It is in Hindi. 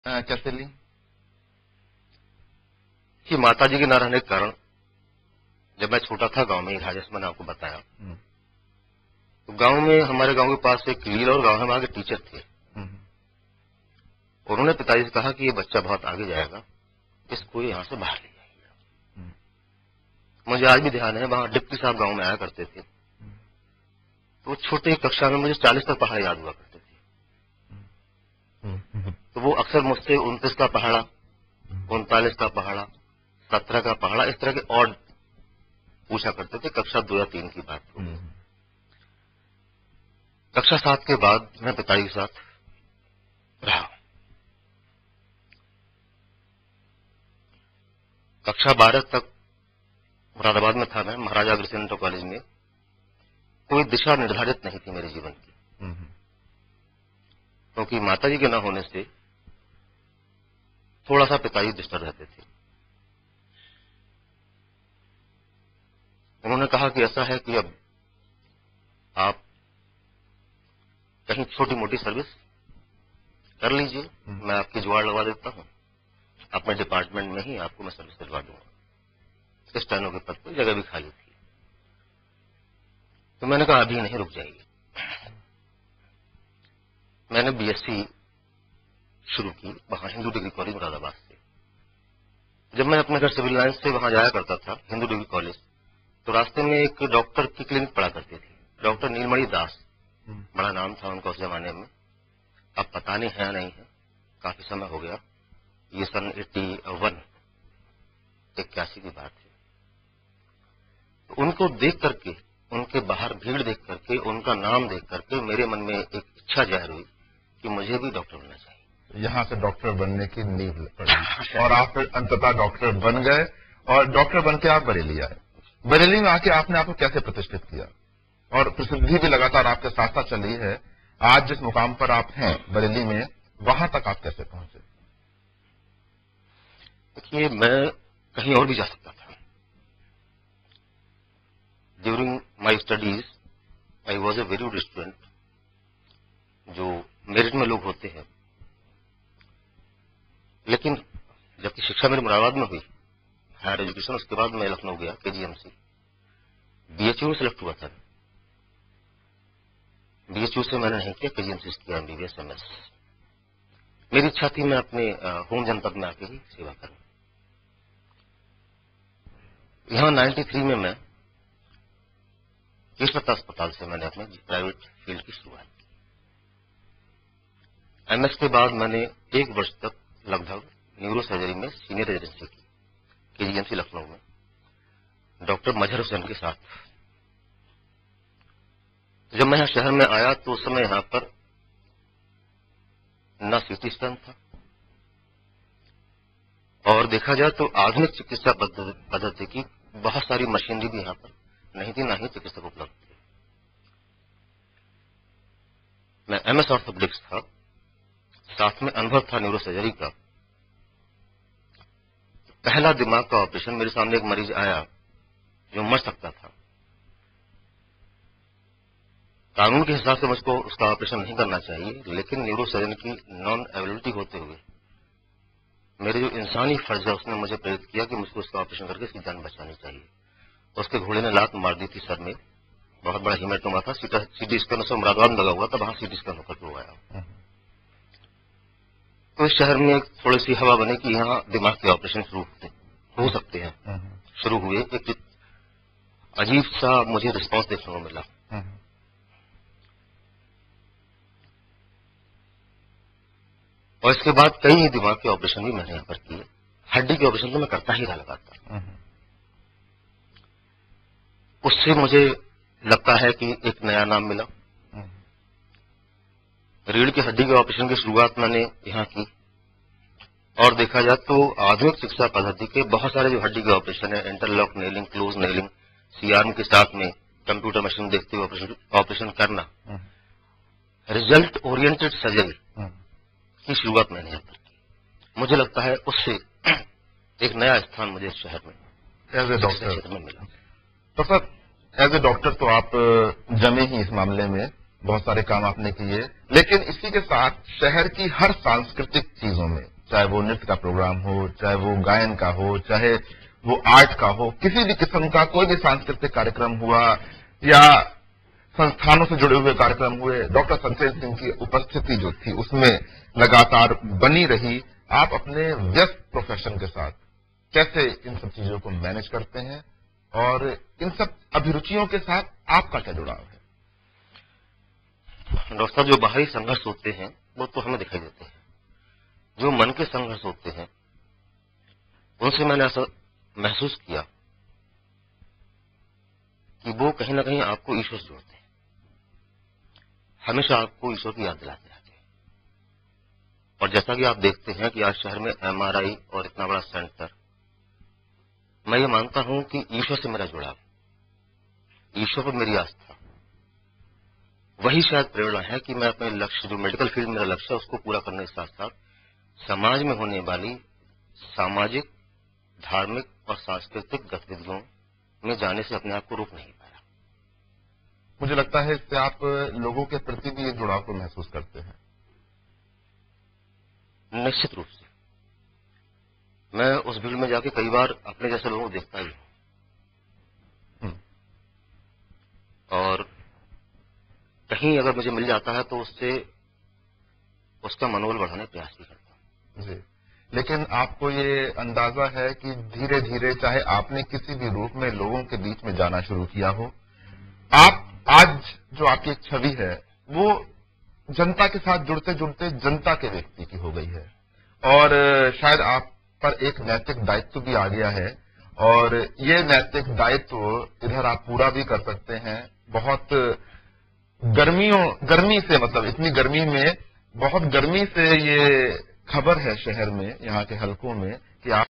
कैसे ली? कि माता जी के न रहने के कारण जब मैं छोटा था गांव में ही था, जैसे मैंने आपको बताया, तो गांव में हमारे गांव के पास एक लील और गांव में वहां के टीचर थे। उन्होंने पिताजी से कहा कि ये बच्चा बहुत आगे जाएगा, इसको यहां से बाहर ले जाइए। मुझे आज भी ध्यान है, वहां डिप्टी साहब गांव में आया करते थे, तो छोटे कक्षा में मुझे 40 तक पहाड़ याद हुआ करते थे। तो वो अक्सर मुझसे 29 का पहाड़ा, 39 का पहाड़ा, 17 का पहाड़ा, इस तरह के और पूछा करते थे। कक्षा 2 या 3 की बात हो। कक्षा 7 के बाद मैं पिताजी के साथ रहा। कक्षा 12 तक मुरादाबाद में था मैं, महाराजा अग्रसेन इंटर कॉलेज में। कोई दिशा निर्धारित नहीं थी मेरे जीवन की, क्योंकि माता जी के न होने से थोड़ा सा पिताजी डिस्टर्ब रहते थे। उन्होंने कहा कि ऐसा है कि अब आप कहीं छोटी मोटी सर्विस कर लीजिए, मैं आपकी जुगाड़ लगवा देता हूं, अपने डिपार्टमेंट में ही आपको मैं सर्विस दिलवा दूंगा। स्टेनो के पद पर जगह भी खाली थी। तो मैंने कहा अभी नहीं, रुक जाइए। मैंने बीएससी शुरू की वहां हिंदू डिग्री कॉलेज मुरादाबाद से। जब मैं अपने घर सिविल लाइन से वहां जाया करता था हिंदू डिग्री कॉलेज, तो रास्ते में एक डॉक्टर की क्लिनिक पड़ा करती थी, डॉक्टर नीलमणि दास, बड़ा नाम था उनका उस जमाने में। अब पता नहीं है नहीं है, काफी समय हो गया, ये सन 81 की बात है। तो उनको देख करके, उनके बाहर भीड़ देख करके, उनका नाम देख करके मेरे मन में एक इच्छा जाहिर हुई कि मुझे भी डॉक्टर बनना चाहिए। यहाँ से डॉक्टर बनने की नींव पड़ी और आप फिर अंततः डॉक्टर बन गए। और डॉक्टर बन के आप बरेली आए। बरेली में आके आपने आपको कैसे प्रतिष्ठित किया? और प्रसिद्धि भी लगातार आपके साथ साथ चल रही है। आज जिस मुकाम पर आप हैं बरेली में, वहां तक आप कैसे पहुंचे? देखिए, मैं कहीं और भी जा सकता था। During my studies I was a very good student, जो मेरिट में लोग होते हैं। लेकिन जबकि शिक्षा मेरी मुरादाबाद में हुई, हायर एजुकेशन, उसके बाद मैं लखनऊ गया केजीएमसी, बीएचयू में सिलेक्ट हुआ था। बीएचयू से मैंने नहीं किया, केजीएमसी से किया एमबीबीएस एमएस। मेरी इच्छा थी मैं अपने होम जनपद में आके ही सेवा करूं। यहां 93 में मैं केशवदत्ता अस्पताल से मैंने अपने प्राइवेट फील्ड की शुरुआत की। एमएस के बाद मैंने 1 वर्ष तक लगभग न्यूरो सर्जरी में सीनियर रेजिडेंसी की केजीएमसी लखनऊ में, डॉक्टर मजहर हुसैन के साथ। जब मैं यहाँ शहर में आया तो उस समय यहाँ पर न सीटी स्कैन था, और देखा जाए तो आधुनिक चिकित्सा पद्धति की बहुत सारी मशीनरी भी यहाँ पर नहीं थी, ना ही चिकित्सक उपलब्ध थे। मैं एमएस ऑर्थोपेडिक्स था, साथ में अनुभव था न्यूरो सर्जरी का। पहला दिमाग का ऑपरेशन, मेरे सामने एक मरीज आया जो मर सकता था। कानून के हिसाब से मुझको उसका ऑपरेशन नहीं करना चाहिए, लेकिन न्यूरो सर्जन की नॉन अवेलेबिलिटी होते हुए मेरे जो इंसानी फर्ज है उसने मुझे प्रेरित किया कि मुझको उसका ऑपरेशन करके इसकी जान बचानी चाहिए। उसके घोड़े ने लात मार दी थी सर में, बहुत बड़ा हीमेटोमा था। सीटी स्कैन उसमें मुरादाबाद में लगा हुआ था, वहां सीटी स्कैन होकर वो आया। तो इस शहर में एक थोड़ी सी हवा बने कि यहाँ दिमाग के ऑपरेशन शुरू हो सकते हैं। शुरू हुए, एक अजीब सा मुझे रिस्पांस देखने को मिला। और इसके बाद कई दिमाग के ऑपरेशन भी मैंने यहाँ पर किए। हड्डी के ऑपरेशन तो मैं करता ही रहा लगातार। उससे मुझे लगता है कि एक नया नाम मिला। रीढ़ की हड्डी के ऑपरेशन की शुरुआत मैंने यहाँ की, और देखा जाए तो आधुनिक चिकित्सा पद्धति के बहुत सारे जो हड्डी के ऑपरेशन है, interlock nailing, close nailing, CRM के साथ में कंप्यूटर मशीन देखते हुए ऑपरेशन करना, रिजल्ट ओरिएंटेड सर्जरी की शुरुआत मैंने यहाँ पर की। मुझे लगता है उससे एक नया स्थान मुझे इस शहर में एज ए डॉक्टर क्षेत्र में मिला। तो सर, एज ए डॉक्टर तो आप जमे ही इस मामले में, बहुत सारे काम आपने किए, लेकिन इसी के साथ शहर की हर सांस्कृतिक चीजों में, चाहे वो नृत्य का प्रोग्राम हो, चाहे वो गायन का हो, चाहे वो आर्ट का हो, किसी भी किस्म का कोई भी सांस्कृतिक कार्यक्रम हुआ या संस्थानों से जुड़े हुए कार्यक्रम हुए, डॉक्टर संजय सिंह की उपस्थिति जो थी उसमें लगातार बनी रही। आप अपने व्यस्त प्रोफेशन के साथ कैसे इन सब चीजों को मैनेज करते हैं और इन सब अभिरुचियों के साथ आपका क्या जुड़ाव है? डॉक्टर साहब, जो बाहरी संघर्ष होते हैं वो तो हमें दिखाई देते हैं, जो मन के संघर्ष होते हैं उनसे मैंने ऐसा महसूस किया कि वो कहीं ना कहीं आपको ईश्वर से जोड़ते हैं, हमेशा आपको ईश्वर की याद दिलाते रहते हैं। और जैसा कि आप देखते हैं कि आज शहर में MRI और इतना बड़ा सेंटर, मैं ये मानता हूं कि ईश्वर से मेरा जुड़ाव, ईश्वर पर मेरी आस्था, वही शायद प्रेरणा है कि मैं अपने लक्ष्य, जो मेडिकल फील्ड मेरा लक्ष्य है, उसको पूरा करने के साथ साथ समाज में होने वाली सामाजिक, धार्मिक और सांस्कृतिक गतिविधियों में जाने से अपने आप को रोक नहीं पाया। मुझे लगता है इससे आप लोगों के प्रति भी ये जुड़ाव को महसूस करते हैं। निश्चित रूप से मैं उस भीड़ में जाके कई बार अपने जैसे लोगों को देखता ही हूं, और कहीं अगर मुझे मिल जाता है तो उससे उसका मनोबल बढ़ाने का प्रयास भी करता हूं। जी, लेकिन आपको ये अंदाजा है कि धीरे धीरे, चाहे आपने किसी भी रूप में लोगों के बीच में जाना शुरू किया हो, आप आज जो आपकी एक छवि है वो जनता के साथ जुड़ते जुड़ते जनता के व्यक्ति की हो गई है, और शायद आप पर एक नैतिक दायित्व भी आ गया है, और ये नैतिक दायित्व इधर आप पूरा भी कर सकते हैं। बहुत गर्मी से, मतलब इतनी गर्मी में बहुत गर्मी से ये खबर है शहर में, यहाँ के हलकों में, कि आप